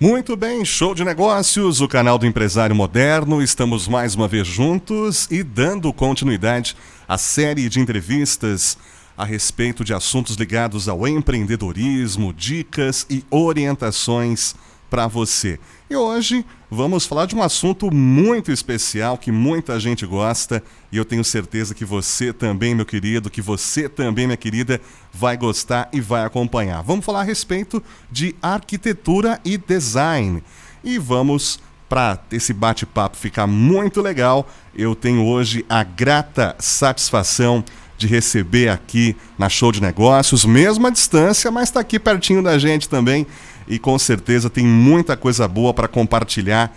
Muito bem, show de negócios, o canal do Empresário Moderno. Estamos mais uma vez juntos e dando continuidade à série de entrevistas a respeito de assuntos ligados ao empreendedorismo, dicas e orientações para você. E hoje vamos falar de um assunto muito especial que muita gente gosta e eu tenho certeza que você também, meu querido, que você também, minha querida, vai gostar e vai acompanhar. Vamos falar a respeito de arquitetura e design. E vamos, para esse bate-papo ficar muito legal, eu tenho hoje a grata satisfação de receber aqui na Show de Negócios, mesmo à distância, mas está aqui pertinho da gente também e com certeza tem muita coisa boa para compartilhar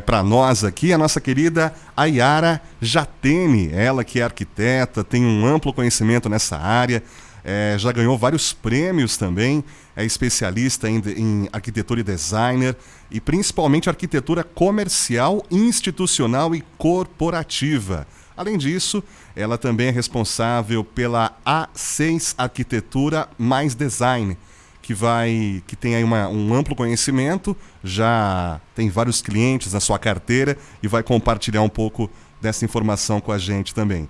para nós aqui, a nossa querida Ayara Jatene, ela que é arquiteta, tem um amplo conhecimento nessa área, já ganhou vários prêmios também, é especialista em arquitetura e designer e principalmente arquitetura comercial, institucional e corporativa. Além disso, ela também é responsável pela A6 Arquitetura mais Design, que tem aí um amplo conhecimento, já tem vários clientes na sua carteira e vai compartilhar um pouco dessa informação com a gente também.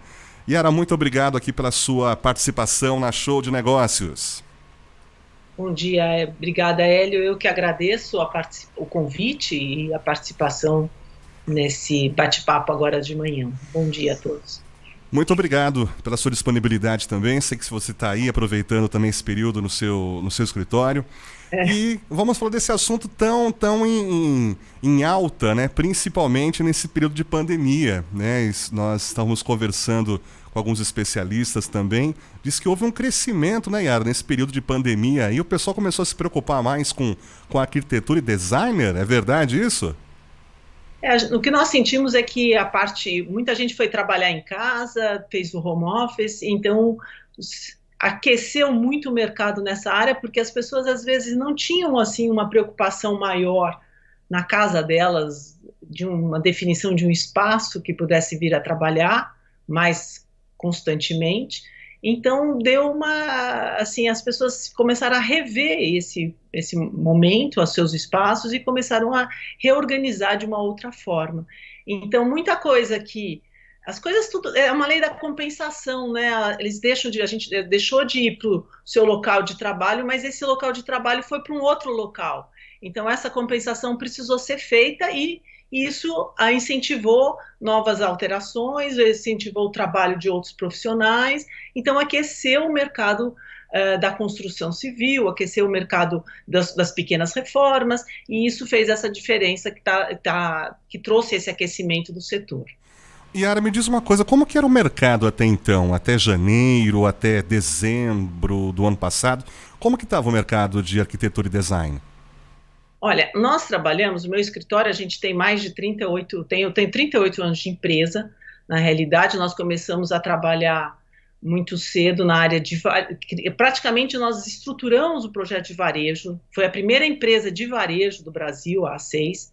Yara, muito obrigado aqui pela sua participação na Show de Negócios. Bom dia, obrigada, Hélio. Eu que agradeço o convite e a participação nesse bate-papo agora de manhã. Bom dia a todos. Muito obrigado pela sua disponibilidade também. Sei que você está aí aproveitando também esse período no seu escritório. E vamos falar desse assunto tão em alta, né? Principalmente nesse período de pandemia, né? Nós estávamos conversando com alguns especialistas também. Diz que houve um crescimento, né, Yara, nesse período de pandemia. E o pessoal começou a se preocupar mais com arquitetura e designer. É verdade isso? O que nós sentimos é que muita gente foi trabalhar em casa, fez o home office, então aqueceu muito o mercado nessa área, porque as pessoas às vezes não tinham assim uma preocupação maior na casa delas, de uma definição de um espaço que pudesse vir a trabalhar mais constantemente. Então as pessoas começaram a rever esse momento, os seus espaços e começaram a reorganizar de uma outra forma. Então as coisas tudo é uma lei da compensação, né? A gente deixou de ir para o seu local de trabalho, mas esse local de trabalho foi para um outro local. Então essa compensação precisou ser feita e isso incentivou novas alterações, incentivou o trabalho de outros profissionais, então aqueceu o mercado da construção civil, aqueceu o mercado das pequenas reformas, e isso fez essa diferença que trouxe esse aquecimento do setor. Yara, me diz uma coisa, como que era o mercado até então, até janeiro, até dezembro do ano passado? Como que estava o mercado de arquitetura e design? Olha, nós trabalhamos, no meu escritório, a gente tem mais de 38, eu tenho 38 anos de empresa, na realidade nós começamos a trabalhar muito cedo na área praticamente nós estruturamos o projeto de varejo, foi a primeira empresa de varejo do Brasil, a A6,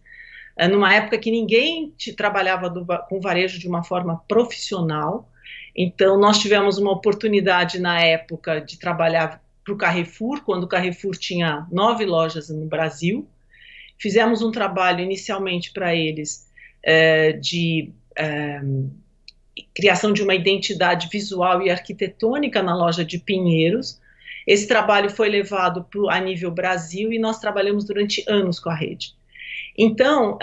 numa época que ninguém trabalhava com varejo de uma forma profissional, então nós tivemos uma oportunidade na época de trabalhar para o Carrefour, quando o Carrefour tinha 9 lojas no Brasil. Fizemos um trabalho inicialmente para eles de criação de uma identidade visual e arquitetônica na loja de Pinheiros. Esse trabalho foi levado a nível Brasil e nós trabalhamos durante anos com a rede. Então,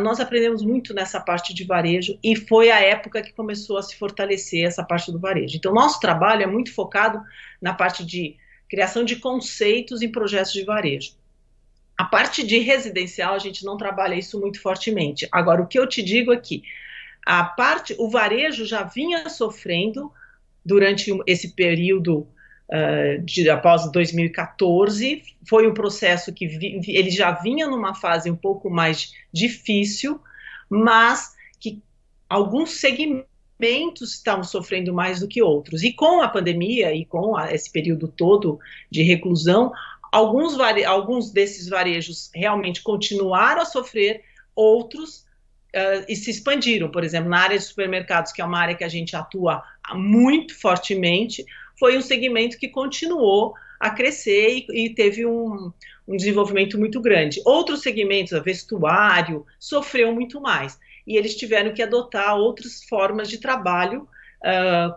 nós aprendemos muito nessa parte de varejo e foi a época que começou a se fortalecer essa parte do varejo. Então, nosso trabalho é muito focado na parte de criação de conceitos em projetos de varejo. A parte de residencial, a gente não trabalha isso muito fortemente. Agora, o que eu te digo aqui, o varejo já vinha sofrendo durante esse período após 2014, foi um processo que ele já vinha numa fase um pouco mais difícil, mas que alguns segmentos estavam sofrendo mais do que outros. E com a pandemia e com esse período todo de reclusão, alguns desses varejos realmente continuaram a sofrer, outros e se expandiram. Por exemplo, na área de supermercados, que é uma área que a gente atua muito fortemente, foi um segmento que continuou a crescer e teve um desenvolvimento muito grande. Outros segmentos, a vestuário, sofreu muito mais. E eles tiveram que adotar outras formas de trabalho,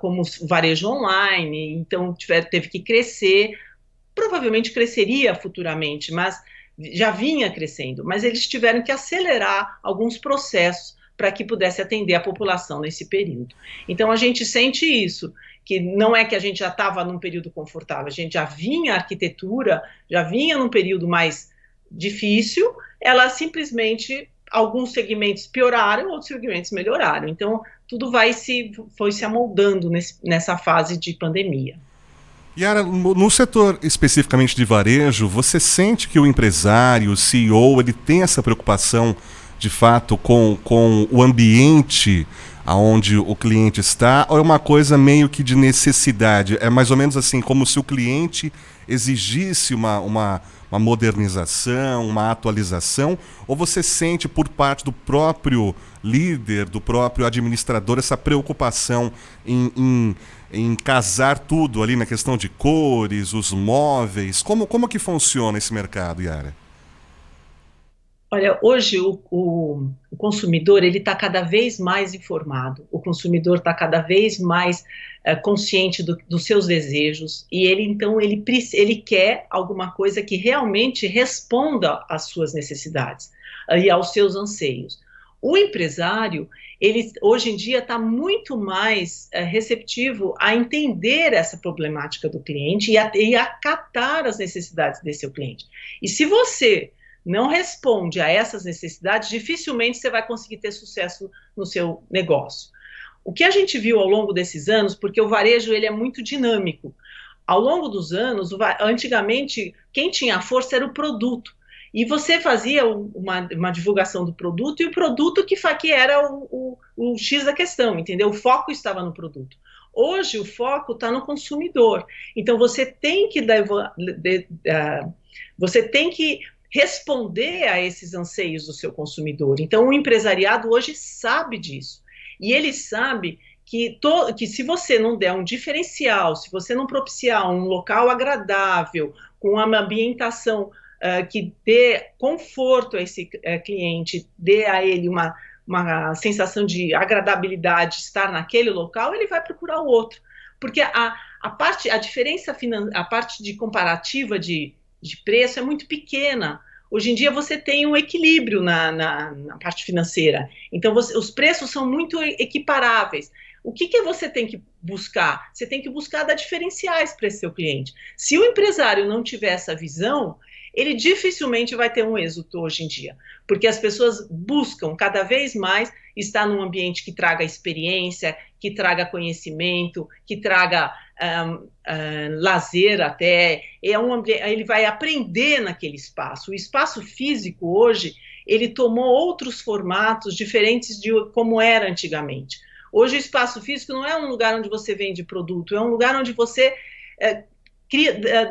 como o varejo online, então teve que crescer, provavelmente cresceria futuramente, mas já vinha crescendo, mas eles tiveram que acelerar alguns processos para que pudesse atender a população nesse período. Então a gente sente isso, que não é que a gente já estava num período confortável, a gente já vinha a arquitetura, já vinha num período mais difícil, ela simplesmente, alguns segmentos pioraram, outros segmentos melhoraram. Então tudo foi se amoldando nessa fase de pandemia. Yara, no setor especificamente de varejo, você sente que o empresário, o CEO, ele tem essa preocupação de fato com o ambiente aonde o cliente está, ou é uma coisa meio que de necessidade? É mais ou menos assim, como se o cliente exigisse uma modernização, uma atualização, ou você sente por parte do próprio líder, do próprio administrador, essa preocupação em casar tudo ali na questão de cores, os móveis? Como que funciona esse mercado, Yara? Olha, hoje o consumidor ele está cada vez mais informado, o consumidor está cada vez mais consciente dos seus desejos e ele então ele quer alguma coisa que realmente responda às suas necessidades e aos seus anseios. O empresário, ele hoje em dia está muito mais receptivo a entender essa problemática do cliente e acatar as necessidades desse seu cliente. E se você não responde a essas necessidades, dificilmente você vai conseguir ter sucesso no seu negócio. O que a gente viu ao longo desses anos, porque o varejo ele é muito dinâmico, ao longo dos anos, antigamente, quem tinha a força era o produto. E você fazia uma divulgação do produto, e o produto que era o X da questão, entendeu? O foco estava no produto. Hoje, o foco está no consumidor. Então, você tem que responder a esses anseios do seu consumidor. Então, o empresariado hoje sabe disso. E ele sabe que se você não der um diferencial, se você não propiciar um local agradável, com uma ambientação que dê conforto a esse cliente, dê a ele uma sensação de agradabilidade de estar naquele local, ele vai procurar o outro. Porque a diferença, a parte de comparativa de preço é muito pequena. Hoje em dia você tem um equilíbrio na parte financeira. Então os preços são muito equiparáveis. O que você tem que buscar? Você tem que buscar dar diferenciais para esse seu cliente. Se o empresário não tiver essa visão, ele dificilmente vai ter um êxito hoje em dia, porque as pessoas buscam cada vez mais estar num ambiente que traga experiência, que traga conhecimento, que traga lazer até, ele vai aprender naquele espaço. O espaço físico hoje, ele tomou outros formatos diferentes de como era antigamente. Hoje o espaço físico não é um lugar onde você vende produto, é um lugar onde você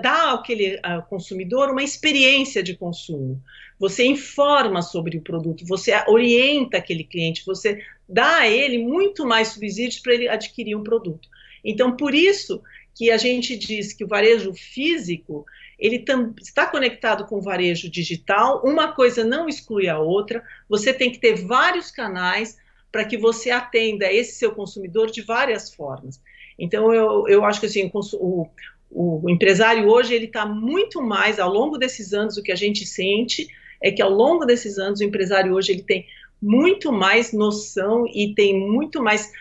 dá àquele consumidor uma experiência de consumo. Você informa sobre o produto, você orienta aquele cliente, você dá a ele muito mais subsídios para ele adquirir um produto. Então, por isso que a gente diz que o varejo físico, ele está conectado com o varejo digital, uma coisa não exclui a outra, você tem que ter vários canais para que você atenda esse seu consumidor de várias formas. Então, eu acho que assim, o empresário hoje, ele está muito mais, ao longo desses anos, o que a gente sente é que ao longo desses anos, o empresário hoje, ele tem muito mais noção e tem muito mais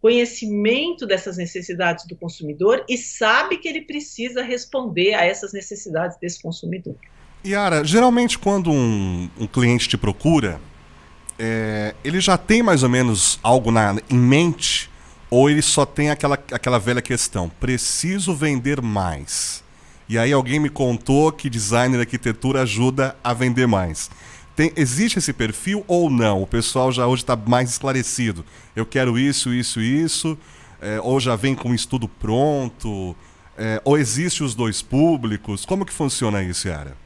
conhecimento dessas necessidades do consumidor e sabe que ele precisa responder a essas necessidades desse consumidor. Yara, geralmente quando um cliente te procura, ele já tem mais ou menos algo em mente, ou ele só tem aquela velha questão, preciso vender mais. E aí alguém me contou que designer e arquitetura ajuda a vender mais. Existe esse perfil ou não? O pessoal já hoje está mais esclarecido. Eu quero isso, isso, isso. Ou já vem com um estudo pronto. Ou existe os dois públicos. Como que funciona isso, Yara?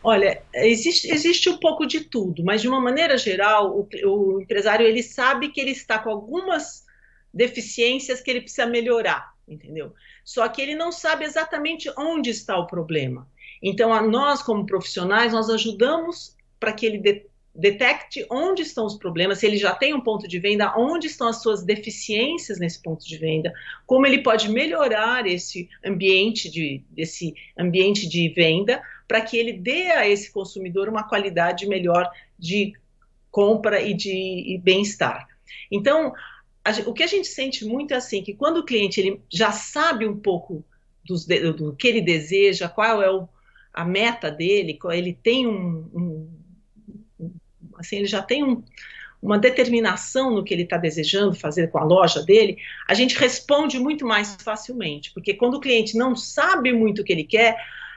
Olha, existe um pouco de tudo, mas de uma maneira geral, o empresário ele sabe que ele está com algumas deficiências que ele precisa melhorar, entendeu? Só que ele não sabe exatamente onde está o problema. Então, nós, como profissionais, nós ajudamos para que ele detecte onde estão os problemas, se ele já tem um ponto de venda, onde estão as suas deficiências nesse ponto de venda, como ele pode melhorar esse ambiente de venda, para que ele dê a esse consumidor uma qualidade melhor de compra e de bem-estar. Então, o que a gente sente muito é assim, que quando o cliente ele já sabe um pouco do que ele deseja, qual é a meta dele, ele tem assim, ele já tem uma determinação no que ele está desejando fazer com a loja dele, a gente responde muito mais facilmente, porque quando o cliente não sabe muito o que ele quer,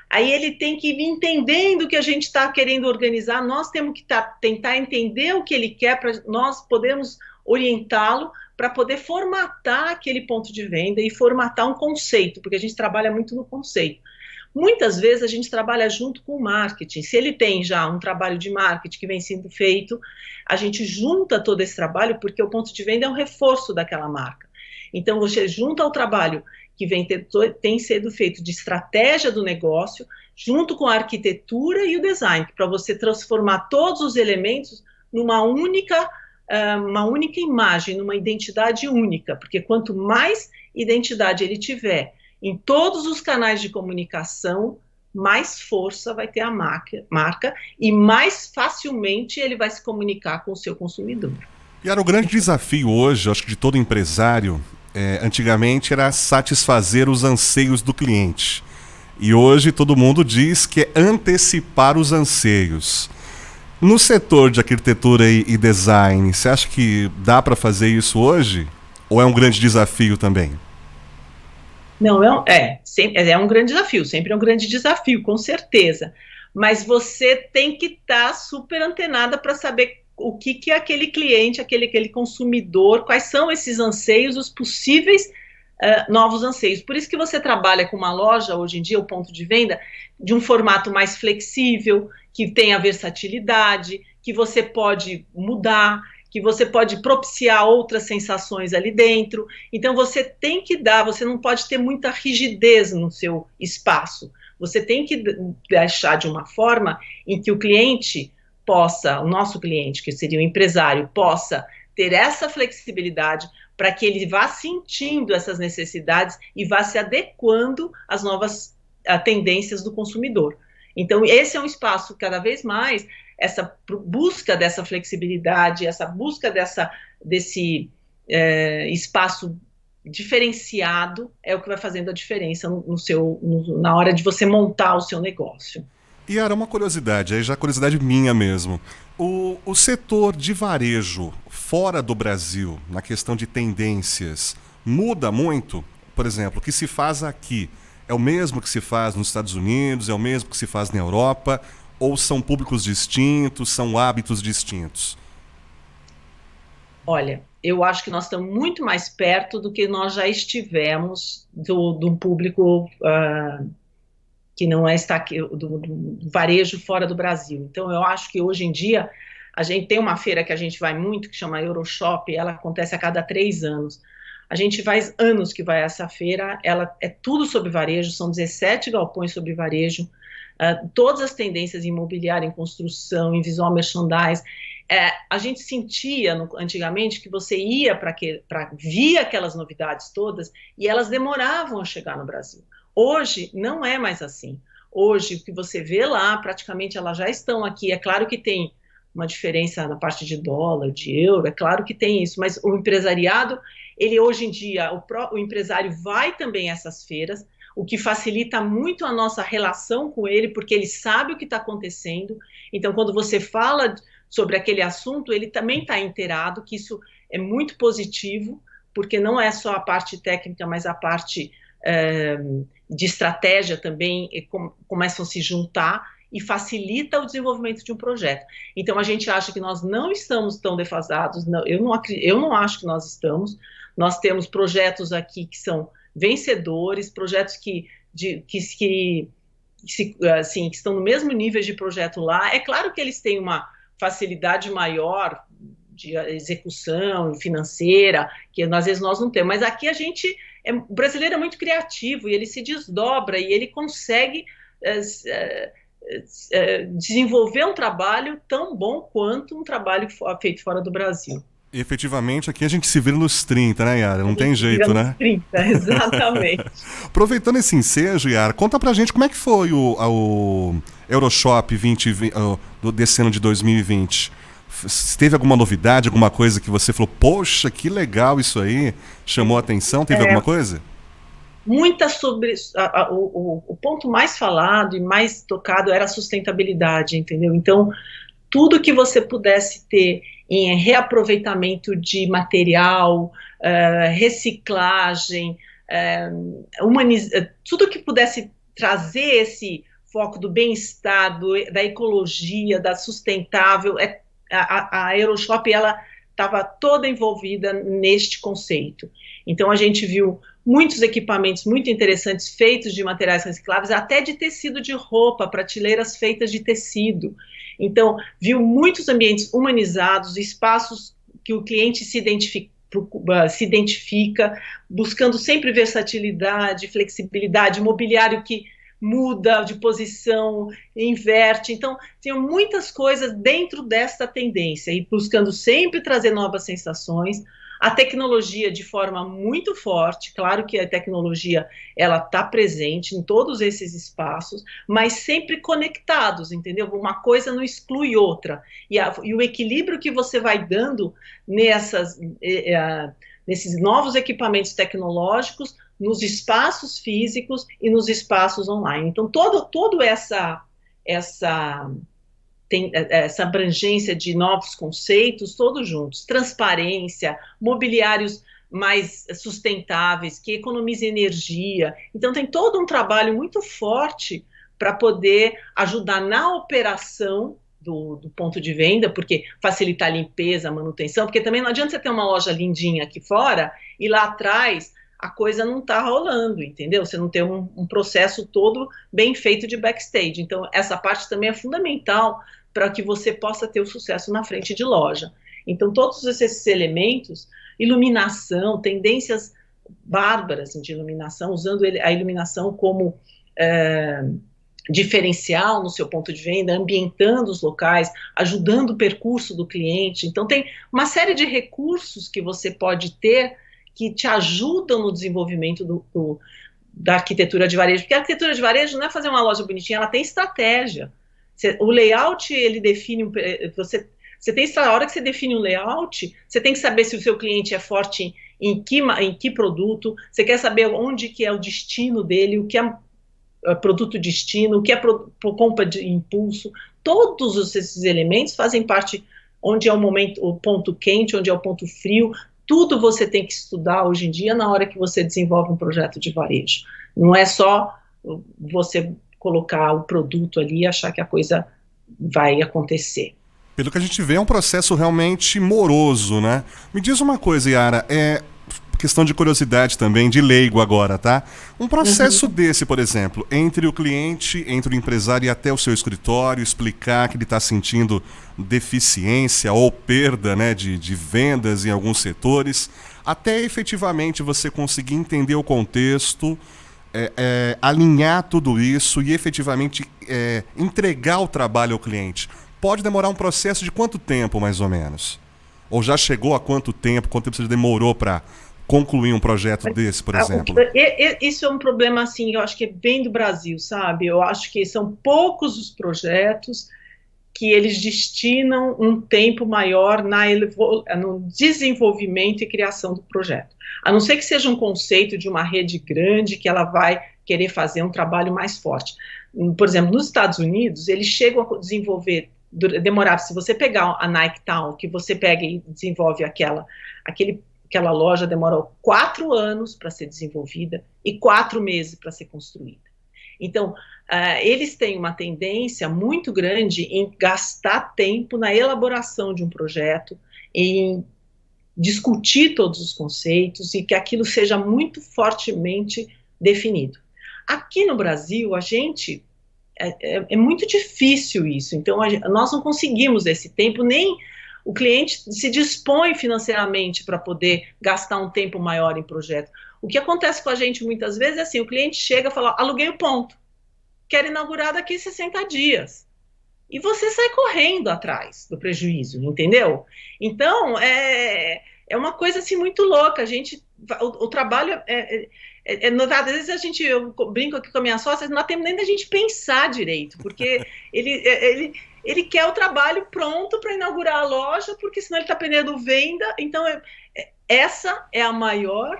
aí ele tem que ir entendendo o que a gente está querendo organizar, nós temos que tentar entender o que ele quer para nós podermos orientá-lo para poder formatar aquele ponto de venda e formatar um conceito, porque a gente trabalha muito no conceito. Muitas vezes a gente trabalha junto com o marketing. Se ele tem já um trabalho de marketing que vem sendo feito, a gente junta todo esse trabalho, porque o ponto de venda é um reforço daquela marca. Então, você junta o trabalho que tem sido feito de estratégia do negócio, junto com a arquitetura e o design, para você transformar todos os elementos numa única imagem, numa identidade única, porque quanto mais identidade ele tiver em todos os canais de comunicação, mais força vai ter a marca e mais facilmente ele vai se comunicar com o seu consumidor. E era o grande desafio hoje, acho que de todo empresário, antigamente era satisfazer os anseios do cliente. E hoje todo mundo diz que é antecipar os anseios. No setor de arquitetura e design, você acha que dá para fazer isso hoje? Ou é um grande desafio também? Não, é um grande desafio, sempre é um grande desafio, com certeza. Mas você tem que estar super antenada para saber o que é aquele cliente, aquele consumidor, quais são esses anseios, os possíveis novos anseios. Por isso que você trabalha com uma loja, hoje em dia, o ponto de venda, de um formato mais flexível, que tenha versatilidade, que você pode mudar, que você pode propiciar outras sensações ali dentro. Então, você tem que você não pode ter muita rigidez no seu espaço. Você tem que deixar de uma forma em que o cliente o nosso cliente, que seria o empresário, possa ter essa flexibilidade para que ele vá sentindo essas necessidades e vá se adequando às novas tendências do consumidor. Então, esse é um espaço cada vez mais, essa busca dessa flexibilidade, essa busca desse espaço diferenciado é o que vai fazendo a diferença na hora de você montar o seu negócio. E era uma curiosidade, aí já curiosidade minha mesmo. O setor de varejo fora do Brasil, na questão de tendências, muda muito? Por exemplo, o que se faz aqui é o mesmo que se faz nos Estados Unidos, é o mesmo que se faz na Europa, ou são públicos distintos, são hábitos distintos? Olha, eu acho que nós estamos muito mais perto do que nós já estivemos de um público que não está aqui, do varejo fora do Brasil. Então, eu acho que hoje em dia a gente tem uma feira que a gente vai muito, que chama Euroshop, ela acontece a cada 3 anos. A gente faz anos que vai a essa feira, ela é tudo sobre varejo, são 17 galpões sobre varejo, todas as tendências em imobiliário, em construção, em visual merchandise. A gente sentia antigamente que você ia via aquelas novidades todas e elas demoravam a chegar no Brasil. Hoje não é mais assim. Hoje o que você vê lá, praticamente elas já estão aqui. É claro que tem uma diferença na parte de dólar, de euro, é claro que tem isso, mas o empresariado, ele hoje em dia, o empresário vai também a essas feiras, o que facilita muito a nossa relação com ele, porque ele sabe o que está acontecendo. Então, quando você fala sobre aquele assunto, ele também está inteirado, que isso é muito positivo, porque não é só a parte técnica, mas a parte de estratégia também começam a se juntar e facilita o desenvolvimento de um projeto. Então, a gente acha que nós não estamos tão defasados, eu não acho que nós estamos. Nós temos projetos aqui que são vencedores, projetos que estão no mesmo nível de projeto lá. É claro que eles têm uma facilidade maior de execução financeira, que às vezes nós não temos, mas aqui o brasileiro é muito criativo e ele se desdobra e ele consegue desenvolver um trabalho tão bom quanto um trabalho feito fora do Brasil. Efetivamente, aqui a gente se vira nos 30, né, Yara? Não tem jeito, né? 30, exatamente. Aproveitando esse ensejo, Yara, conta pra gente como é que foi o Euroshop 2020, desse ano de 2020. Teve alguma novidade, alguma coisa que você falou, poxa, que legal isso aí, chamou a atenção, teve alguma coisa? Muita sobre... o ponto mais falado e mais tocado era a sustentabilidade, entendeu? Então, tudo que você pudesse ter em reaproveitamento de material, reciclagem, tudo que pudesse trazer esse foco do bem-estar, da ecologia, da sustentável, a Euroshop, ela estava toda envolvida neste conceito. Então, a gente viu muitos equipamentos muito interessantes feitos de materiais recicláveis, até de tecido de roupa, prateleiras feitas de tecido. Então, viu muitos ambientes humanizados, espaços que o cliente se identifica, buscando sempre versatilidade, flexibilidade, mobiliário que muda de posição, inverte. Então, tinham muitas coisas dentro desta tendência e buscando sempre trazer novas sensações. A tecnologia de forma muito forte, claro que a tecnologia ela está presente em todos esses espaços, mas sempre conectados, entendeu? Uma coisa não exclui outra. E o equilíbrio que você vai dando nesses novos equipamentos tecnológicos, nos espaços físicos e nos espaços online. Então, toda essa abrangência de novos conceitos, todos juntos, transparência, mobiliários mais sustentáveis, que economizem energia. Então, tem todo um trabalho muito forte para poder ajudar na operação do ponto de venda, porque facilitar a limpeza, a manutenção, porque também não adianta você ter uma loja lindinha aqui fora e lá atrás a coisa não está rolando, entendeu? Você não tem um processo todo bem feito de backstage. Então, essa parte também é fundamental para que você possa ter o sucesso na frente de loja. Então, todos esses elementos, iluminação, tendências bárbaras de iluminação, usando a iluminação como diferencial no seu ponto de venda, ambientando os locais, ajudando o percurso do cliente. Então, tem uma série de recursos que você pode ter que te ajudam no desenvolvimento da arquitetura de varejo, porque a arquitetura de varejo não é fazer uma loja bonitinha, ela tem estratégia. O layout, ele define, você tem, a hora que você define um layout, você tem que saber se o seu cliente é forte em que produto, você quer saber onde que é o destino dele, o que é produto destino, o que é compra de impulso, todos esses elementos fazem parte, onde é o ponto quente, onde é o ponto frio, tudo você tem que estudar hoje em dia na hora que você desenvolve um projeto de varejo. Não é só você colocar o produto ali e achar que a coisa vai acontecer. Pelo que a gente vê, é um processo realmente moroso, né? Me diz uma coisa, Yara, questão de curiosidade também, de leigo agora, tá? Um processo desse, por exemplo, entre o cliente, entre o empresário e até o seu escritório, explicar que ele está sentindo deficiência ou perda, né, de vendas em alguns setores, até efetivamente você conseguir entender o contexto, alinhar tudo isso e efetivamente entregar o trabalho ao cliente. Pode demorar um processo de quanto tempo, mais ou menos? Ou já chegou a quanto tempo você demorou para concluir um projeto desse, por exemplo? Isso é um problema, assim, eu acho que é bem do Brasil, sabe? Eu acho que são poucos os projetos que eles destinam um tempo maior no desenvolvimento e criação do projeto. A não ser que seja um conceito de uma rede grande que ela vai querer fazer um trabalho mais forte. Por exemplo, nos Estados Unidos, eles chegam a desenvolver, se você pegar a Nike Town, que você pega e desenvolve aquela loja, demora 4 anos para ser desenvolvida e 4 meses para ser construída. Então, eles têm uma tendência muito grande em gastar tempo na elaboração de um projeto, em discutir todos os conceitos e que aquilo seja muito fortemente definido. Aqui no Brasil, é muito difícil isso, então nós não conseguimos esse tempo, nem o cliente se dispõe financeiramente para poder gastar um tempo maior em projeto. O que acontece com a gente muitas vezes é assim, o cliente chega e fala, aluguei o ponto. quero inaugurar daqui 60 dias. E você sai correndo atrás do prejuízo, entendeu? Então, é uma coisa assim muito louca. A gente, o trabalho às vezes eu brinco aqui com a minha sócia, não há tempo nem da gente pensar direito, porque ele quer o trabalho pronto para inaugurar a loja, porque senão ele está perdendo venda. Então, essa é a maior,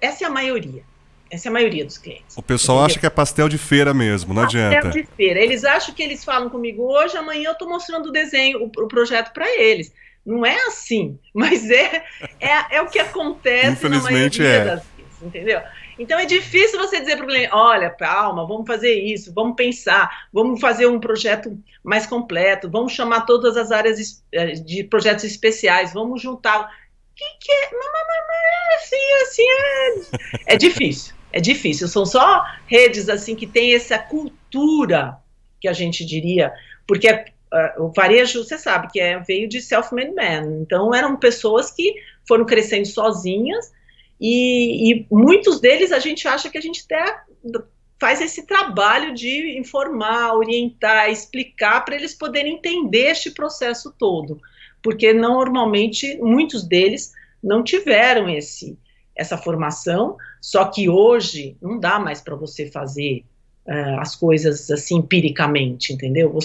essa é a maioria. Essa é a maioria dos clientes. O pessoal entendeu? acha que é pastel de feira mesmo, não adianta. Pastel de feira. Eles acham que eles falam comigo hoje, amanhã eu estou mostrando o desenho, o projeto para eles. Não é assim, mas é o que acontece na maioria das vezes, entendeu? Então é difícil você dizer para o cliente, olha, calma, vamos fazer isso, vamos pensar, vamos fazer um projeto mais completo, vamos chamar todas as áreas de projetos especiais, vamos juntar. Que é? É difícil. É difícil. São só redes assim que tem essa cultura, que a gente diria, porque o varejo, você sabe, que veio de self-made man. Então, eram pessoas que foram crescendo sozinhas e muitos deles a gente acha que a gente até faz esse trabalho de informar, orientar, explicar para eles poderem entender este processo todo. Porque normalmente muitos deles não tiveram essa formação, só que hoje não dá mais para você fazer as coisas assim empiricamente, entendeu?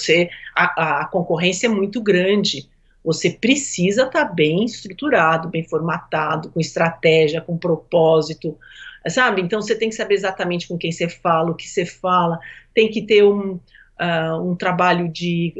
A concorrência é muito grande, você precisa estar bem estruturado, bem formatado, com estratégia, com propósito, sabe? Então você tem que saber exatamente com quem você fala, o que você fala, tem que ter um trabalho de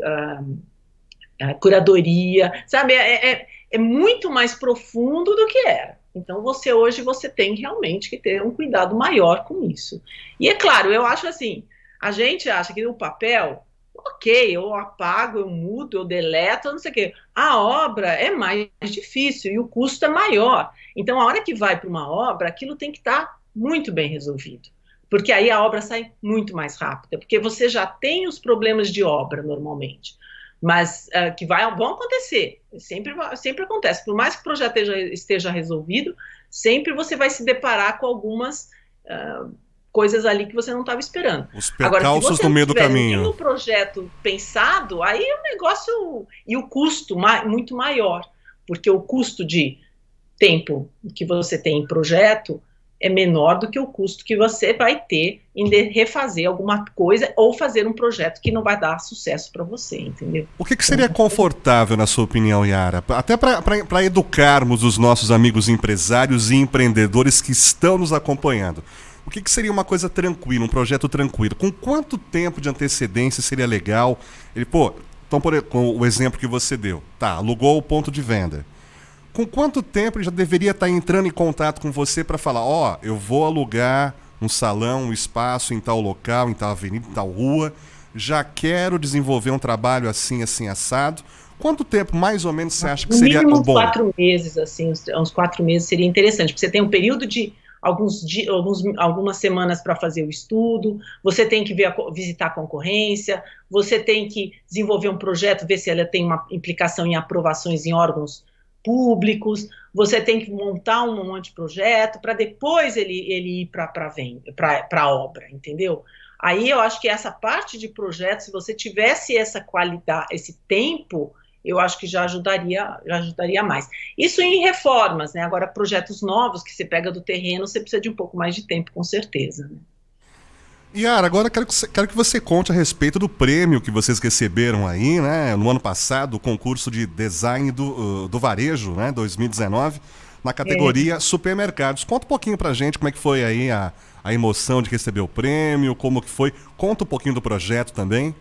curadoria, sabe? É muito mais profundo do que era. Então, hoje você tem realmente que ter um cuidado maior com isso. E é claro, eu acho assim, a gente acha que o papel, ok, eu apago, eu mudo, eu deleto, não sei o quê. A obra é mais difícil e o custo é maior. Então, a hora que vai para uma obra, aquilo tem que estar muito bem resolvido. Porque aí a obra sai muito mais rápida, porque você já tem os problemas de obra normalmente. Mas que vão acontecer, sempre acontece, por mais que o projeto esteja resolvido, sempre você vai se deparar com algumas coisas ali que você não estava esperando. Os percalços no meio do caminho. Se você tiver um projeto pensado, aí o negócio e o custo muito maior, porque o custo de tempo que você tem em projeto é menor do que o custo que você vai ter em refazer alguma coisa ou fazer um projeto que não vai dar sucesso para você, entendeu? O que seria confortável, na sua opinião, Yara? Até para educarmos os nossos amigos empresários e empreendedores que estão nos acompanhando. O que seria uma coisa tranquila, um projeto tranquilo? Com quanto tempo de antecedência seria legal? Então, com o exemplo que você deu. Tá, alugou o ponto de venda. Com quanto tempo ele já deveria estar entrando em contato com você para falar, eu vou alugar um salão, um espaço em tal local, em tal avenida, em tal rua, já quero desenvolver um trabalho assim, assim, assado. Quanto tempo, mais ou menos, você acha que seria bom? Uns 4 meses, assim, uns 4 meses seria interessante, porque você tem um período de algumas semanas para fazer o estudo, você tem que visitar a concorrência, você tem que desenvolver um projeto, ver se ela tem uma implicação em aprovações em órgãos públicos, você tem que montar um monte de projeto para depois ele ir para a obra, entendeu? Aí eu acho que essa parte de projeto, se você tivesse essa qualidade, esse tempo, eu acho que já ajudaria mais. Isso em reformas, né? Agora, projetos novos que você pega do terreno, você precisa de um pouco mais de tempo, com certeza, né? Yara, agora quero que você conte a respeito do prêmio que vocês receberam aí, né, no ano passado, o concurso de design do varejo, né, 2019, na categoria supermercados. Conta um pouquinho pra gente como é que foi aí a emoção de receber o prêmio, como que foi. Conta um pouquinho do projeto também.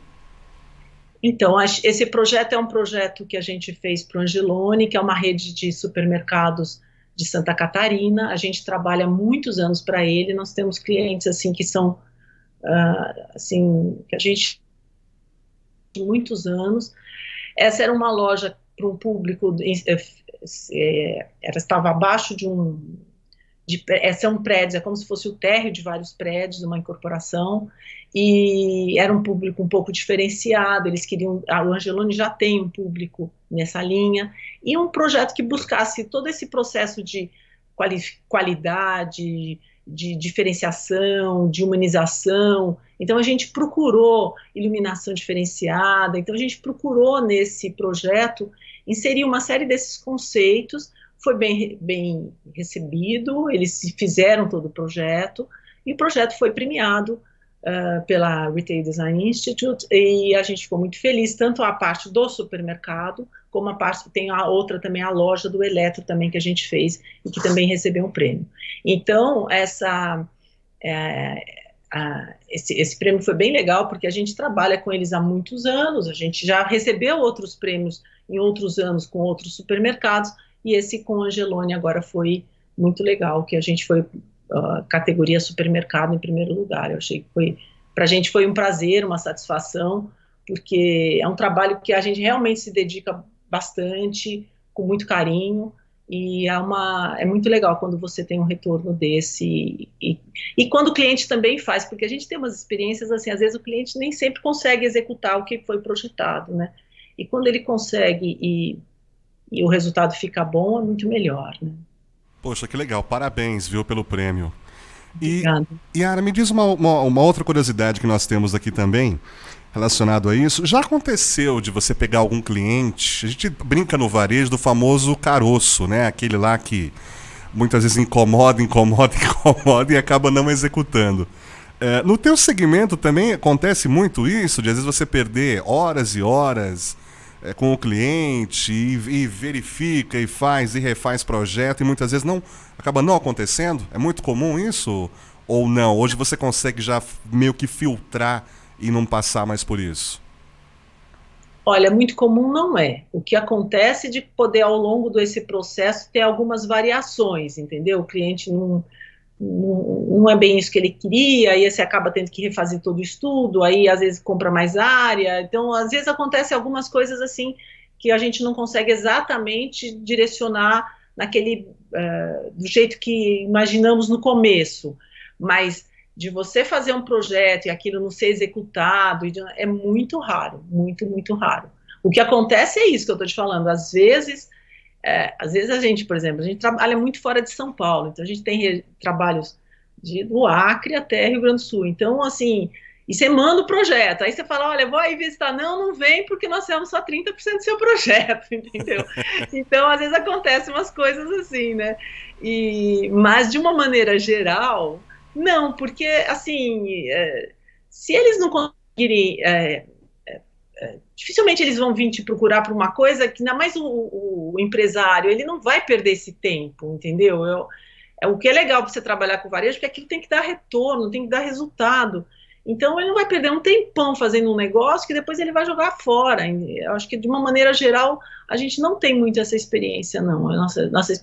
Então, esse projeto é um projeto que a gente fez para o Angelone, que é uma rede de supermercados de Santa Catarina. A gente trabalha muitos anos para ele, nós temos clientes assim que são assim, que a gente muitos anos. Essa era uma loja para um público, ela estava abaixo esse é um prédio, é como se fosse o térreo de vários prédios, uma incorporação, e era um público um pouco diferenciado, eles queriam, o Angelone já tem um público nessa linha, e um projeto que buscasse todo esse processo de qualidade, de diferenciação, de humanização, Então a gente procurou iluminação diferenciada, então a gente procurou nesse projeto inserir uma série desses conceitos, foi bem recebido, eles fizeram todo o projeto, e o projeto foi premiado pela Retail Design Institute, e a gente ficou muito feliz, tanto a parte do supermercado, como a parte, tem a outra também, a loja do eletro também que a gente fez, e que também recebeu um prêmio. Então, esse prêmio foi bem legal, porque a gente trabalha com eles há muitos anos, a gente já recebeu outros prêmios em outros anos com outros supermercados, e esse com a Angelone agora foi muito legal, que a gente foi categoria supermercado em primeiro lugar. Eu achei que para a gente foi um prazer, uma satisfação, porque é um trabalho que a gente realmente se dedica bastante, com muito carinho, e é muito legal quando você tem um retorno desse, e quando o cliente também faz, porque a gente tem umas experiências assim, às vezes o cliente nem sempre consegue executar o que foi projetado, né? E quando ele consegue e o resultado fica bom, é muito melhor, né? Poxa, que legal. Parabéns, viu, pelo prêmio. E, Obrigada. Yara, me diz uma outra curiosidade que nós temos aqui também, relacionado a isso. Já aconteceu de você pegar algum cliente, a gente brinca no varejo do famoso caroço, né? Aquele lá que muitas vezes incomoda, incomoda, incomoda e acaba não executando. No teu segmento também acontece muito isso, de às vezes você perder horas e horas com o cliente e verifica e faz e refaz projeto e muitas vezes não acaba não acontecendo? É muito comum isso ou não? Hoje você consegue já meio que filtrar e não passar mais por isso? Olha, muito comum não é. O que acontece é de poder, ao longo desse processo, ter algumas variações, entendeu? O cliente não é bem isso que ele queria, aí você acaba tendo que refazer todo o estudo, aí às vezes compra mais área, então às vezes acontece algumas coisas assim que a gente não consegue exatamente direcionar do jeito que imaginamos no começo, mas de você fazer um projeto e aquilo não ser executado, é muito raro, muito, muito raro. O que acontece é isso que eu estou te falando, às vezes a gente, por exemplo, a gente trabalha muito fora de São Paulo, então a gente tem trabalhos do Acre até Rio Grande do Sul, então assim, e você manda o projeto, aí você fala, olha, vou aí visitar, não vem porque nós temos só 30% do seu projeto, entendeu? Então às vezes acontecem umas coisas assim, né? Mas de uma maneira geral, não, porque assim, se eles não conseguirem dificilmente eles vão vir te procurar por uma coisa que, ainda mais o empresário, ele não vai perder esse tempo, entendeu? O que é legal para você trabalhar com varejo, porque aquilo tem que dar retorno, tem que dar resultado. Então, ele não vai perder um tempão fazendo um negócio que depois ele vai jogar fora. Eu acho que, de uma maneira geral, a gente não tem muito essa experiência, não.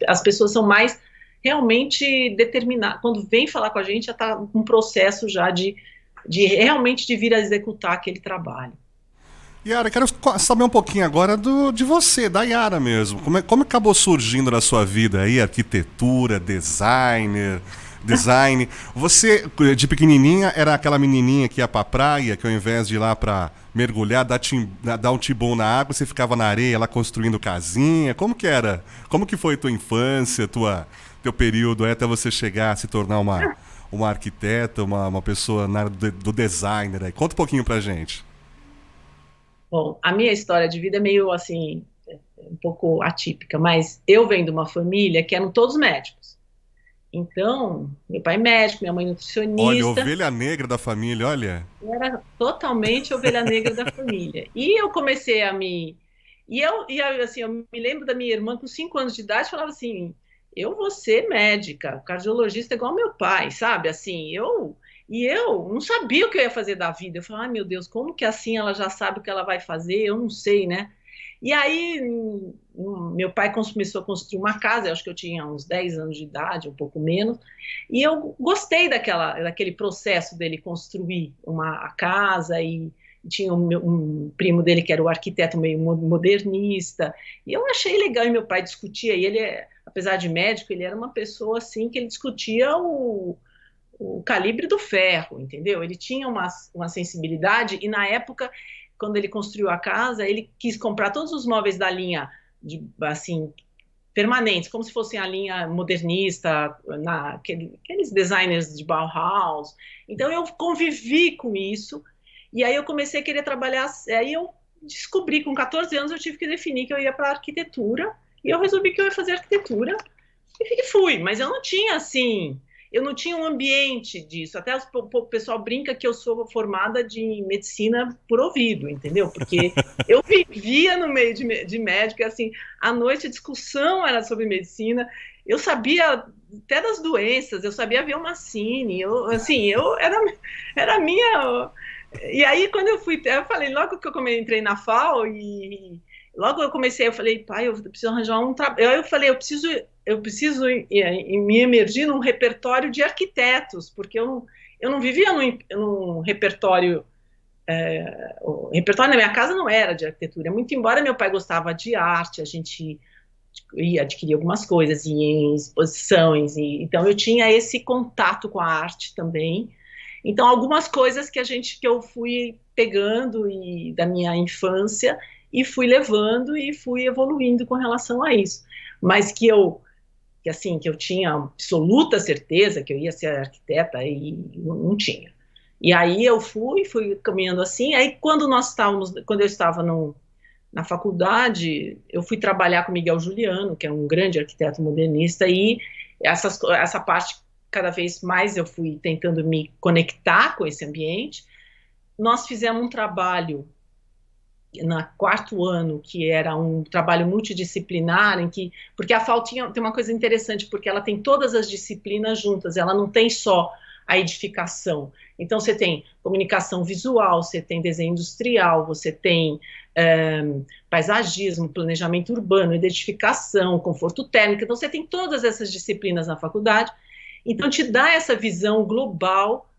As pessoas são mais realmente determinadas. Quando vem falar com a gente, já está um processo já de realmente de vir a executar aquele trabalho. Yara, quero saber um pouquinho agora de você, da Yara mesmo. Como acabou surgindo na sua vida aí arquitetura, design? Você, de pequenininha, era aquela menininha que ia pra praia, que ao invés de ir lá pra mergulhar, dar um tibum na água, você ficava na areia lá construindo casinha? Como que era? Como que foi tua infância, teu período aí, até você chegar a se tornar uma arquiteta, uma pessoa na área do designer aí? Conta um pouquinho pra gente. Bom, a minha história de vida é meio assim, um pouco atípica, mas eu venho de uma família que eram todos médicos. Então, meu pai é médico, minha mãe Olha, nutricionista, ovelha negra da família, olha. eu era totalmente ovelha negra da família. E eu comecei a me. Assim, eu me lembro da minha irmã com 5 anos de idade, falava assim: eu vou ser médica, cardiologista igual meu pai, sabe? Assim, eu não sabia o que eu ia fazer da vida. Eu falei, ai meu Deus, como que assim ela já sabe o que ela vai fazer? Eu não sei, né? E aí, meu pai começou a construir uma casa, eu acho que eu tinha uns 10 anos de idade, um pouco menos, e eu gostei daquele processo dele construir a casa, e tinha um primo dele que era o arquiteto meio modernista, e eu achei legal, e meu pai discutia, e ele, apesar de médico, ele era uma pessoa assim, que ele discutia o calibre do ferro, entendeu? Ele tinha uma sensibilidade, e na época, quando ele construiu a casa, ele quis comprar todos os móveis da linha, assim, permanentes, como se fossem a linha modernista, aqueles designers de Bauhaus. Então eu convivi com isso, e aí eu comecei a querer trabalhar, aí eu descobri, com 14 anos eu tive que definir que eu ia para arquitetura, e eu resolvi que eu ia fazer arquitetura, e fui, mas eu não tinha assim, eu não tinha um ambiente disso. Até o pessoal brinca que eu sou formada de medicina por ouvido, entendeu? Porque eu vivia no meio de médico, e assim, à noite a discussão era sobre medicina, eu sabia até das doenças, eu sabia ver uma cine, eu, assim, eu era minha. E aí, quando eu falei, logo que eu entrei na FAO e logo eu comecei, eu falei, pai, eu preciso arranjar um trabalho. Aí eu falei, eu preciso me emergir num repertório de arquitetos, porque eu não vivia num repertório. O repertório na minha casa não era de arquitetura, muito embora meu pai gostava de arte, a gente ia adquirir algumas coisas, ia em exposições, então eu tinha esse contato com a arte também. Então, algumas coisas que eu fui pegando da minha infância e fui levando e fui evoluindo com relação a isso. Mas que eu tinha absoluta certeza que eu ia ser arquiteta e não tinha. E aí eu fui caminhando assim. Aí quando eu estava na faculdade, eu fui trabalhar com Miguel Juliano, que é um grande arquiteto modernista, e essa parte cada vez mais eu fui tentando me conectar com esse ambiente. Nós fizemos um trabalho no quarto ano, que era um trabalho multidisciplinar, porque a FAO tem uma coisa interessante, porque ela tem todas as disciplinas juntas, ela não tem só a edificação. Então, você tem comunicação visual, você tem desenho industrial, você tem paisagismo, planejamento urbano, edificação, conforto térmico. Então, você tem todas essas disciplinas na faculdade. Então, te dá essa visão global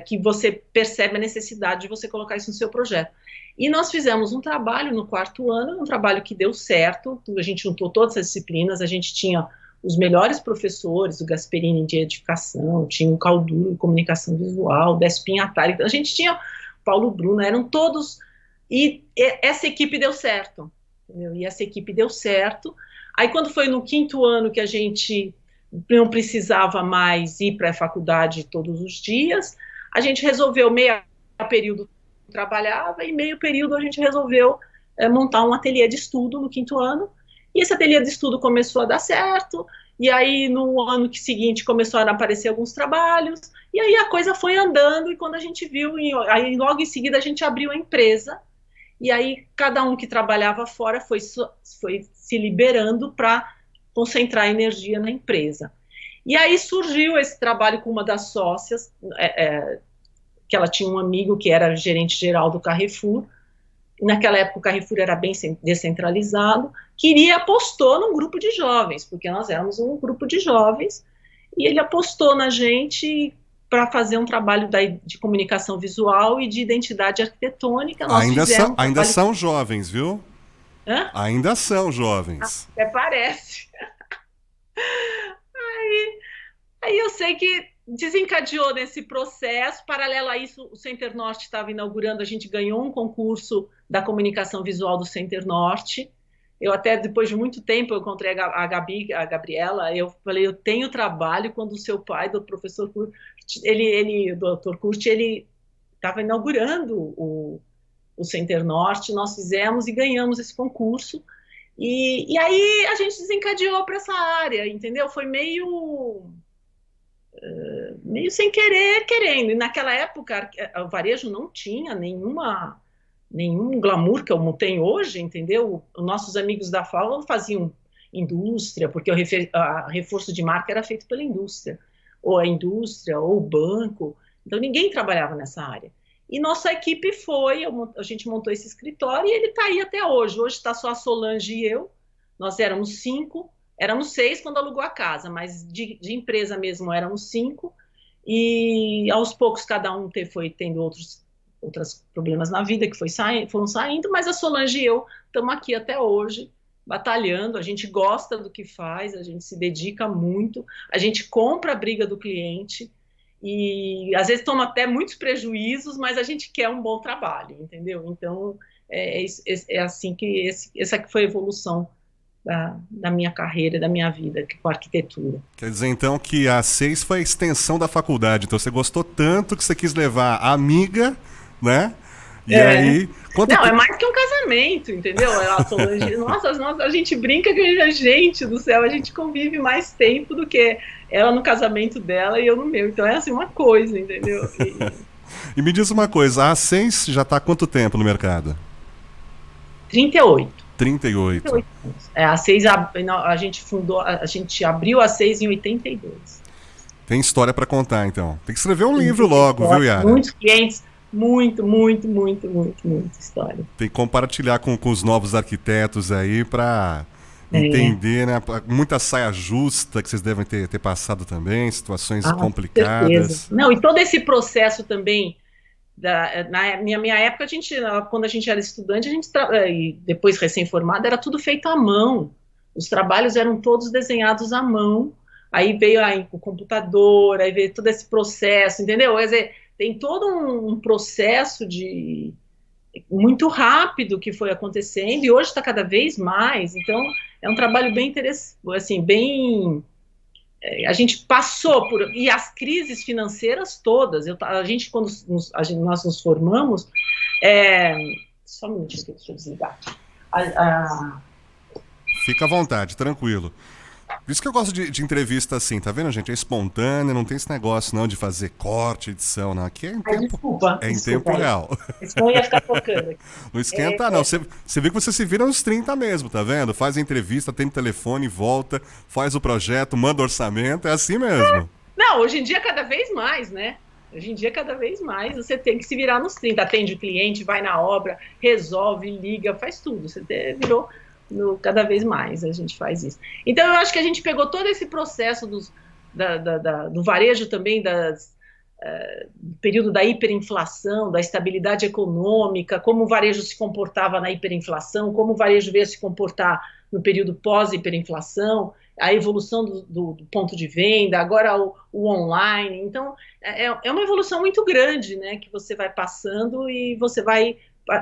que você percebe a necessidade de você colocar isso no seu projeto. E nós fizemos um trabalho no quarto ano, um trabalho que deu certo, a gente juntou todas as disciplinas, a gente tinha os melhores professores, o Gasperini de edificação, tinha o Calduro em comunicação visual, o Despin Attali, então a gente tinha o Paulo Bruno, eram todos, e essa equipe deu certo, entendeu? E essa equipe deu certo. Aí quando foi no quinto ano que a gente não precisava mais ir para a faculdade todos os dias, a gente resolveu, meio período trabalhava, e meio período a gente resolveu montar um ateliê de estudo no quinto ano, e esse ateliê de estudo começou a dar certo, e aí no ano seguinte começaram a aparecer alguns trabalhos, e aí a coisa foi andando, e quando a gente viu, aí logo em seguida a gente abriu a empresa, e aí cada um que trabalhava fora foi se liberando para concentrar energia na empresa. E aí surgiu esse trabalho com uma das sócias, que ela tinha um amigo que era gerente geral do Carrefour. Naquela época o Carrefour era bem descentralizado, apostou num grupo de jovens, porque nós éramos um grupo de jovens, e ele apostou na gente para fazer um trabalho de comunicação visual e de identidade arquitetônica. Nós ainda são jovens, viu? Hã? Ainda são jovens. Até parece. Aí eu sei que desencadeou nesse processo. Paralelo a isso, o Center Norte estava inaugurando, a gente ganhou um concurso da comunicação visual do Center Norte. Eu até, depois de muito tempo, eu encontrei a Gabriela, eu falei, eu tenho trabalho quando o seu pai, do professor Kurt, o doutor Kurt, ele estava inaugurando o Center Norte, nós fizemos e ganhamos esse concurso. E aí a gente desencadeou para essa área, entendeu? Foi meio sem querer, querendo. E naquela época, o varejo não tinha nenhum glamour que eu tenho hoje, entendeu? Os nossos amigos da FAO faziam indústria, porque o reforço de marca era feito pela indústria, ou a indústria, ou o banco. Então, ninguém trabalhava nessa área. E nossa equipe a gente montou esse escritório e ele está aí até hoje. Hoje está só a Solange e eu, nós éramos 5, éramos 6 quando alugou a casa, mas de empresa mesmo éramos 5, e aos poucos cada um foi tendo outros problemas na vida que foram saindo, mas a Solange e eu estamos aqui até hoje, batalhando. A gente gosta do que faz, a gente se dedica muito, a gente compra a briga do cliente, e às vezes toma até muitos prejuízos, mas a gente quer um bom trabalho, entendeu? Então, é assim que essa que foi a evolução da minha carreira, da minha vida com a arquitetura. Quer dizer, então, que a A6 foi a extensão da faculdade. Então, você gostou tanto que você quis levar a amiga, né? E aí... Não, é mais que um casamento, entendeu? A Solange, nossa, a gente brinca que gente do céu, a gente convive mais tempo do que ela no casamento dela e eu no meu. Então é assim uma coisa, entendeu? E me diz uma coisa, a A6 já está há quanto tempo no mercado? 38. 38. 38 anos. A gente fundou, a gente abriu a 6 em 82. Tem história para contar, então. Tem que escrever um livro logo, viu, Yara? Muitos clientes, muita história. Tem que compartilhar com os novos arquitetos aí para entender, né? Muita saia justa que vocês devem ter passado também, situações complicadas. Não, e todo esse processo também, na minha época, quando a gente era estudante, e depois recém-formada, era tudo feito à mão. Os trabalhos eram todos desenhados à mão. Aí veio o computador, aí veio todo esse processo, entendeu? Quer dizer, tem todo um processo muito rápido que foi acontecendo, e hoje está cada vez mais. Então, é um trabalho bem interessante, assim, a gente passou por... E as crises financeiras todas. A gente, quando nós nos formamos... só um minutinho, deixa eu desligar. Fica à vontade, tranquilo. Por isso que eu gosto de entrevista assim, tá vendo, gente? É espontânea, não tem esse negócio não de fazer corte, edição, não. Aqui é em tempo, tempo real. Senão ia ficar tocando. Não esquenta, não. Você vê que você se vira nos 30 mesmo, tá vendo? Faz a entrevista, tem telefone, volta, faz o projeto, manda orçamento, é assim mesmo. Não, hoje em dia cada vez mais, né? Hoje em dia cada vez mais você tem que se virar nos 30. Atende o cliente, vai na obra, resolve, liga, faz tudo. Você virou... cada vez mais a gente faz isso. Então eu acho que a gente pegou todo esse processo do varejo também, do período da hiperinflação, da estabilidade econômica, como o varejo se comportava na hiperinflação, como o varejo veio se comportar no período pós-hiperinflação, a evolução do ponto de venda, agora o online. Então é uma evolução muito grande, né, que você vai passando e você vai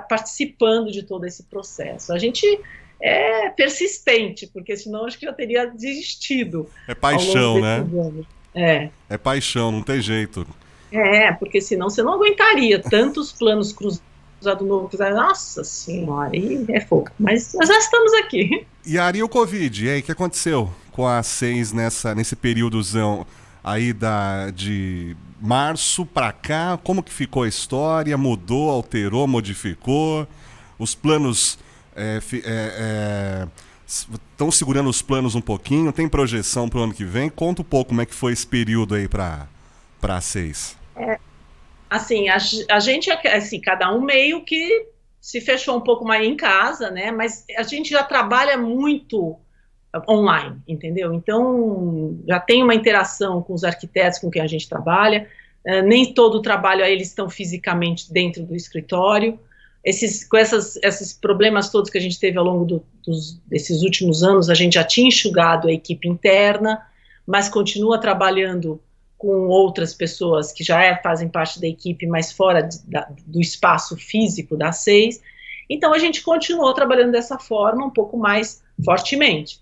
participando de todo esse processo. A gente é persistente, porque senão acho que já teria desistido. É paixão, né? É paixão, não tem jeito. Porque senão você não aguentaria tantos planos cruzados novo. Nossa senhora, aí é fogo. Mas nós já estamos aqui. E aí o Covid, e aí, o que aconteceu com a A6 nesse períodozão aí de março para cá? Como que ficou a história? Mudou, alterou, modificou? Os planos... estão segurando os planos um pouquinho, tem projeção para o ano que vem? Conta um pouco como é que foi esse período aí para a A6. Assim, a gente, assim, cada um meio que se fechou um pouco mais em casa, né? Mas a gente já trabalha muito online, entendeu? Então, já tem uma interação com os arquitetos com quem a gente trabalha. Nem todo o trabalho eles estão fisicamente dentro do escritório. Com esses problemas todos que a gente teve ao longo desses últimos anos, a gente já tinha enxugado a equipe interna, mas continua trabalhando com outras pessoas que já fazem parte da equipe, mas fora do espaço físico da A6. Então, a gente continuou trabalhando dessa forma, um pouco mais fortemente.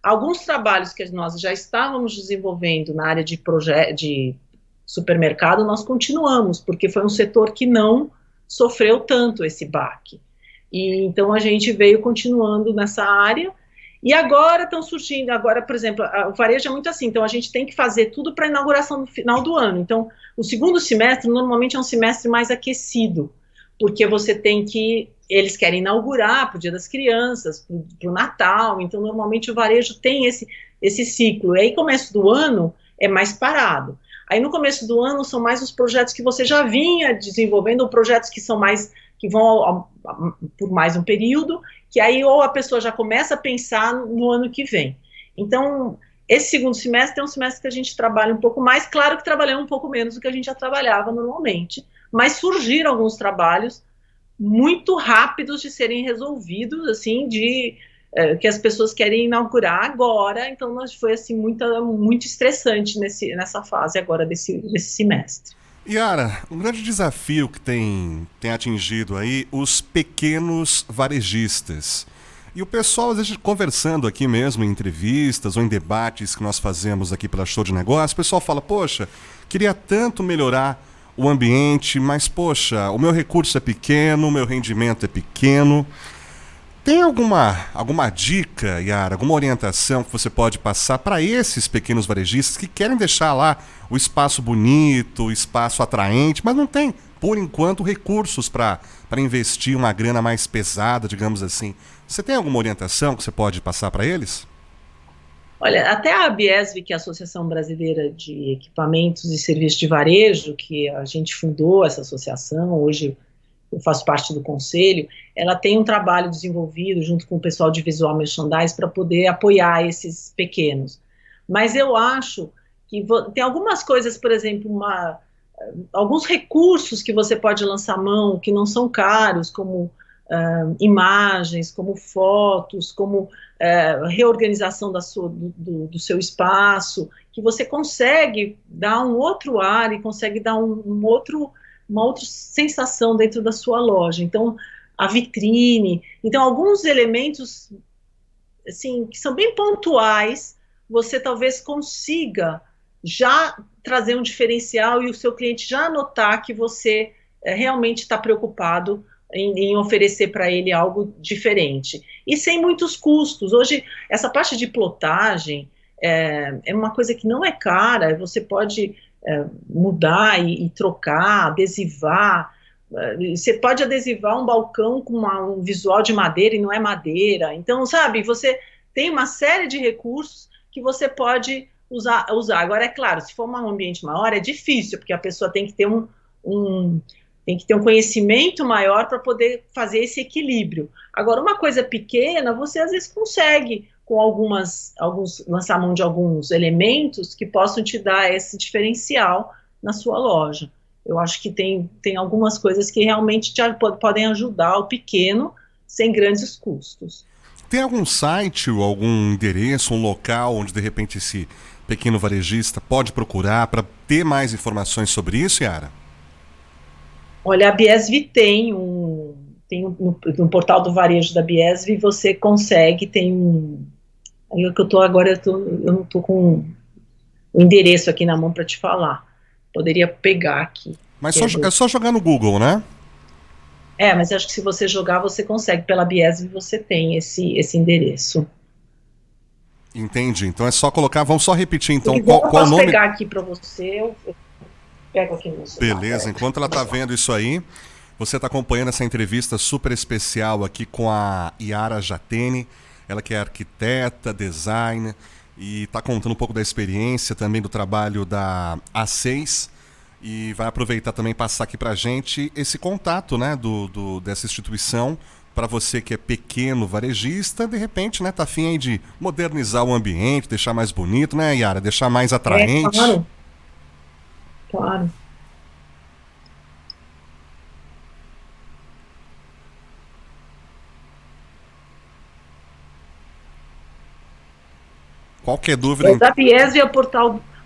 Alguns trabalhos que nós já estávamos desenvolvendo na área de supermercado, nós continuamos, porque foi um setor que não sofreu tanto esse baque. E então a gente veio continuando nessa área, e agora estão surgindo, por exemplo, o varejo é muito assim, então a gente tem que fazer tudo para a inauguração no final do ano. Então, o segundo semestre normalmente é um semestre mais aquecido, porque eles querem inaugurar para o Dia das Crianças, para o Natal, então normalmente o varejo tem esse ciclo. E aí, começo do ano é mais parado. Aí no começo do ano são mais os projetos que você já vinha desenvolvendo, ou projetos que vão por mais um período, que aí ou a pessoa já começa a pensar no ano que vem. Então, esse segundo semestre é um semestre que a gente trabalha um pouco mais, claro que trabalhamos um pouco menos do que a gente já trabalhava normalmente, mas surgiram alguns trabalhos muito rápidos de serem resolvidos, assim, que as pessoas querem inaugurar agora, então foi assim, muito estressante nessa fase agora desse semestre. Yara, um grande desafio que tem atingido aí os pequenos varejistas. E o pessoal, às vezes, conversando aqui mesmo, em entrevistas ou em debates que nós fazemos aqui pela Show de Negócios, o pessoal fala, poxa, queria tanto melhorar o ambiente, mas, poxa, o meu recurso é pequeno, o meu rendimento é pequeno. Tem alguma dica, Yara, alguma orientação que você pode passar para esses pequenos varejistas que querem deixar lá o espaço bonito, o espaço atraente, mas não tem, por enquanto, recursos para investir uma grana mais pesada, digamos assim. Você tem alguma orientação que você pode passar para eles? Olha, até a ABESV, que é a Associação Brasileira de Equipamentos e Serviços de Varejo, que a gente fundou essa associação, hoje eu faço parte do conselho, ela tem um trabalho desenvolvido junto com o pessoal de visual merchandising para poder apoiar esses pequenos. Mas eu acho que tem algumas coisas, por exemplo, alguns recursos que você pode lançar mão, que não são caros, como imagens, como fotos, como reorganização do seu espaço, que você consegue dar um outro ar e consegue dar uma outra sensação dentro da sua loja. Então, a vitrine. Então, alguns elementos assim, que são bem pontuais, você talvez consiga já trazer um diferencial e o seu cliente já notar que você realmente está preocupado em oferecer para ele algo diferente. E sem muitos custos. Hoje, essa parte de plotagem é uma coisa que não é cara, você pode mudar e trocar, adesivar. Você pode adesivar um balcão com um visual de madeira e não é madeira. Então, sabe, você tem uma série de recursos que você pode usar. Agora, é claro, se for um ambiente maior, é difícil, porque a pessoa tem que ter tem que ter um conhecimento maior para poder fazer esse equilíbrio. Agora, uma coisa pequena, você às vezes consegue, com lançar mão de alguns elementos que possam te dar esse diferencial na sua loja. Eu acho que tem algumas coisas que realmente podem ajudar o pequeno sem grandes custos. Tem algum site ou algum endereço, um local onde de repente esse pequeno varejista pode procurar para ter mais informações sobre isso, Yara? Olha, a Biesv tem no portal do varejo da Biesv, você consegue, aí que eu não estou com o endereço aqui na mão para te falar. Poderia pegar aqui. Mas é só jogar no Google, né? Mas acho que se você jogar, você consegue. Pela Biesv você tem esse endereço. Entendi. Então é só colocar. Vamos só repetir então Se quiser, qual eu posso nome. pegar aqui para você. Eu pego aqui no celular. Beleza. Enquanto ela está vendo isso aí, você está acompanhando essa entrevista super especial aqui com a Yara Jatene. Ela que é arquiteta, designer e está contando um pouco da experiência também do trabalho da A6. E vai aproveitar também passar aqui para a gente esse contato, né, dessa instituição para você que é pequeno varejista, de repente, né, tá afim aí de modernizar o ambiente, deixar mais bonito, né, Yara? Deixar mais atraente. Claro. Claro. Qualquer dúvida... Da Biesv é o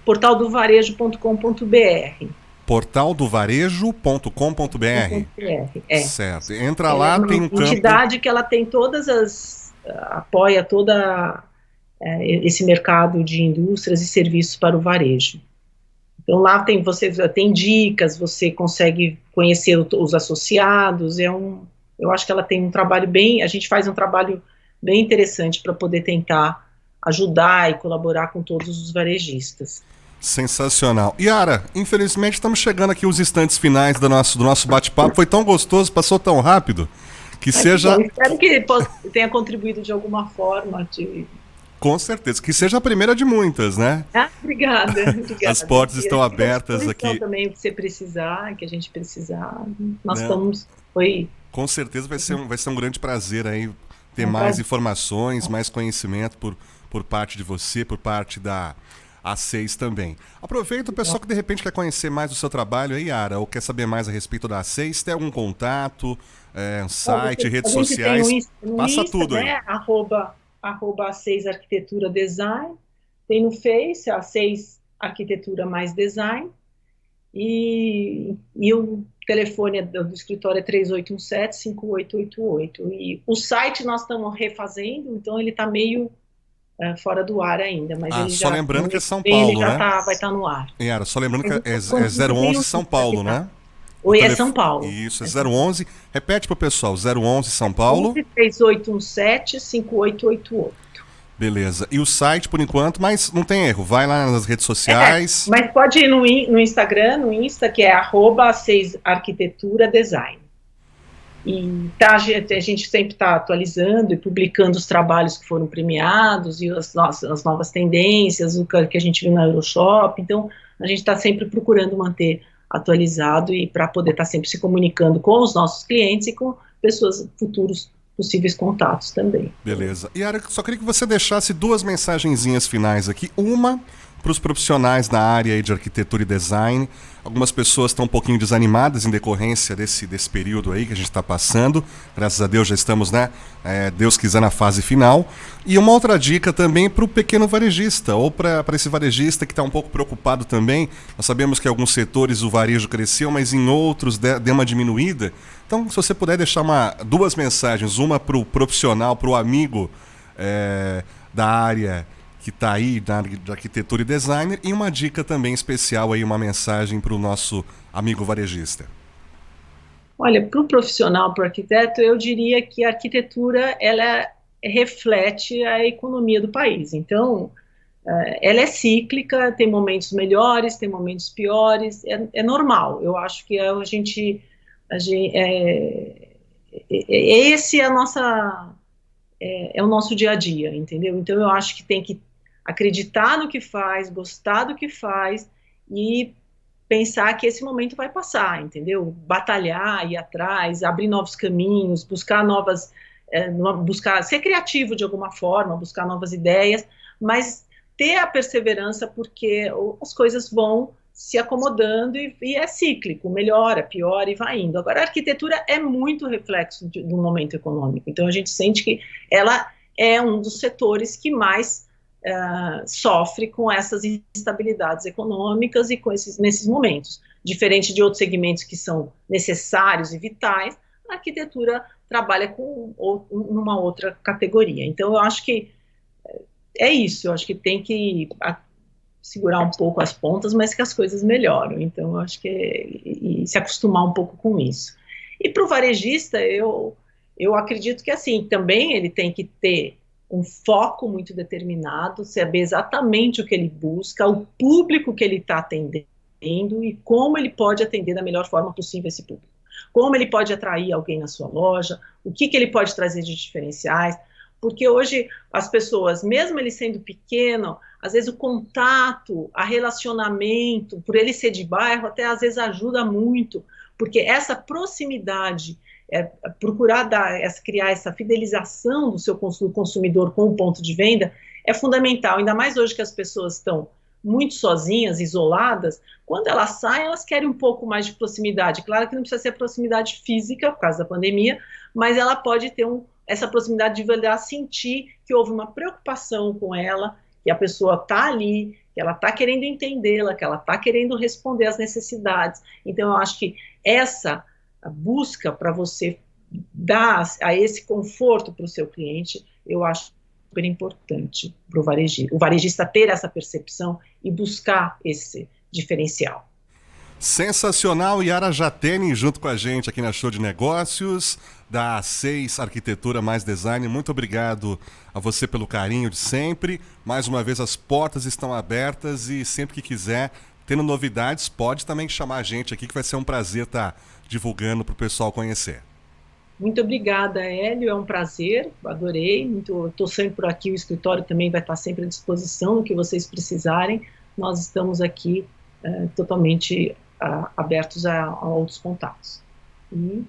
portaldovarejo.com.br. Portaldovarejo.com.br. Certo. Entra lá, tem um campo... É uma entidade que ela tem apoia esse mercado de indústrias e serviços para o varejo. Então lá você tem dicas, você consegue conhecer os associados, eu acho que ela tem a gente faz um trabalho bem interessante para poder tentar ajudar e colaborar com todos os varejistas. Sensacional. Yara, infelizmente estamos chegando aqui os instantes finais do nosso bate-papo. Foi tão gostoso, passou tão rápido, que seja... Espero que tenha contribuído de alguma forma. Com certeza, que seja a primeira de muitas, né? Obrigada. As portas estão abertas aqui. Também que você precisar, que a gente precisar, nós Não. estamos... Com certeza vai ser um grande prazer aí ter mais informações, mais conhecimento por parte de você, por parte da A6 também. Aproveita o pessoal que de repente quer conhecer mais o seu trabalho aí, Yara, ou quer saber mais a respeito da A6, tem algum contato, um site, redes sociais, passa Insta, tudo aí. Né? Arroba A6 Arquitetura Design, tem no Face, A6 Arquitetura mais Design, e eu telefone do escritório é 3817-5888. E o site nós estamos refazendo, então ele está meio fora do ar ainda, mas ele Só já, lembrando que é São ele Paulo, já né? vai estar no ar. Yara, só lembrando que Mas é enquanto 011 São Paulo, né? Oi, é São Paulo. Isso, é 011. Repete pro pessoal, 011 São Paulo. 3817-5888. Beleza. E o site, por enquanto, mas não tem erro. Vai lá nas redes sociais. Mas pode ir no Instagram, no Insta, que é @6arquitetura-design. E a gente sempre está atualizando e publicando os trabalhos que foram premiados e as novas tendências, o que a gente viu na Euroshop. Então, a gente está sempre procurando manter atualizado e para poder estar sempre se comunicando com os nossos clientes e com pessoas, futuros possíveis contatos também. Beleza. E Yara, só queria que você deixasse 2 mensagenzinhas finais aqui. Uma para os profissionais da área de arquitetura e design. Algumas pessoas estão um pouquinho desanimadas em decorrência desse período aí que a gente está passando. Graças a Deus já estamos, né? Deus quiser, na fase final. E uma outra dica também para o pequeno varejista, ou para esse varejista que está um pouco preocupado também. Nós sabemos que em alguns setores o varejo cresceu, mas em outros deu uma diminuída. Então, se você puder deixar 2 mensagens, uma para o profissional, para o amigo da área que está aí, da área de arquitetura e designer, e uma dica também especial, aí, uma mensagem para o nosso amigo varejista. Olha, para o profissional, para o arquiteto, eu diria que a arquitetura, ela reflete a economia do país. Então, ela é cíclica, tem momentos melhores, tem momentos piores, é normal. Eu acho que esse é o nosso dia a dia, entendeu? Então eu acho que tem que acreditar no que faz, gostar do que faz e pensar que esse momento vai passar, entendeu? Batalhar, ir atrás, abrir novos caminhos, buscar ser criativo de alguma forma, buscar novas ideias, mas ter a perseverança, porque as coisas vão se acomodando e é cíclico, melhora, piora e vai indo. Agora, a arquitetura é muito reflexo do momento econômico, então a gente sente que ela é um dos setores que mais sofre com essas instabilidades econômicas e nesses momentos. Diferente de outros segmentos que são necessários e vitais, a arquitetura trabalha numa outra categoria. Então, eu acho que é isso, eu acho que tem que segurar um pouco as pontas, mas que as coisas melhoram. Então, eu acho que e se acostumar um pouco com isso. E para o varejista, eu acredito que, assim, também ele tem que ter um foco muito determinado, saber exatamente o que ele busca, o público que ele está atendendo e como ele pode atender da melhor forma possível esse público. Como ele pode atrair alguém na sua loja, o que ele pode trazer de diferenciais, porque hoje as pessoas, mesmo ele sendo pequeno, às vezes o contato, a relacionamento, por ele ser de bairro, até às vezes ajuda muito, porque essa proximidade, procurar criar essa fidelização do seu consumidor com o ponto de venda é fundamental, ainda mais hoje que as pessoas estão muito sozinhas, isoladas, quando elas saem, elas querem um pouco mais de proximidade. Claro que não precisa ser proximidade física, por causa da pandemia, mas ela pode ter essa proximidade de verdade, sentir que houve uma preocupação com ela, que a pessoa está ali, que ela está querendo entendê-la, que ela está querendo responder às necessidades. Então, eu acho que essa busca para você dar a esse conforto para o seu cliente, eu acho super importante para o varejista ter essa percepção e buscar esse diferencial. Sensacional, Yara Jatene junto com a gente aqui na Show de Negócios da A6 Arquitetura Mais Design. Muito obrigado a você pelo carinho de sempre. Mais uma vez as portas estão abertas e sempre que quiser, tendo novidades, pode também chamar a gente aqui que vai ser um prazer estar divulgando para o pessoal conhecer. Muito obrigada, Hélio, é um prazer, adorei, estou sempre por aqui, o escritório também vai estar sempre à disposição no que vocês precisarem, nós estamos aqui totalmente abertos a outros contatos. E